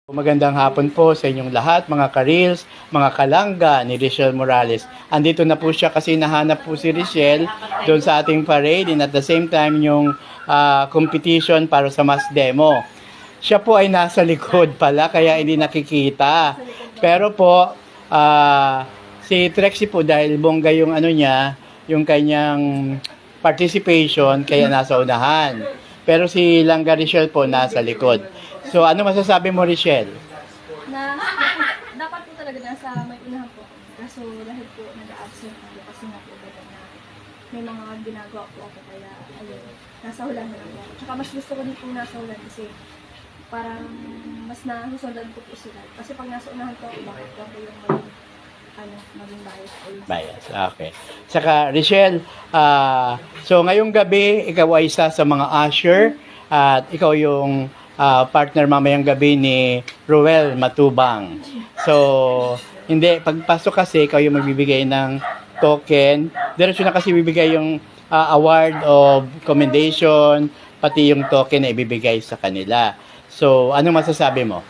Magandang hapon po sa inyong lahat, mga ka-reels, mga kalangga ni Richelle Morales. Andito na po siya kasi nahanap po si Richelle doon sa ating parade and at the same time yung competition para sa mass demo. Siya po ay nasa likod pala kaya hindi nakikita. Pero po, si Trexie po dahil bongga yung ano niya, yung kanyang participation kaya nasa unahan. Pero si Langga Richelle po nasa likod. So, ano masasabi mo, Richelle? Na dapat po talaga nasa may unahan po. Kaso dahil po nag-absent ako kasi nga po talaga na may mga ginagawa po ako kaya ayun, nasa hulan na lang po. Tsaka mas gusto ko din po nasa hulan kasi parang mas nahusundan ko po sila. Kasi pag nasa unahan po ako, bakit po ako yung maging bias. Bias, okay. Saka, Richelle, so ngayong gabi, ikaw ay isa sa mga usher at ikaw yung partner mamayang gabi ni Ruel Matubang. So, hindi, pagpasok kasi, ikaw yung magbibigay ng token. Diretso na kasi bibigay yung award of commendation, pati yung token na ibibigay sa kanila. So, anong masasabi mo?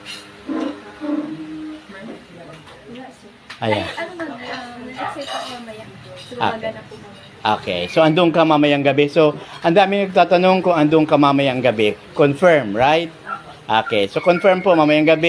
Ayan. Nag-excite ako mamaya. Sumaga na po. Okay. So, andun ka mamayang gabi. So, ang dami nagtatanong kung andun ka mamayang gabi. Confirm, right? Okay. So, confirm po mamayang gabi.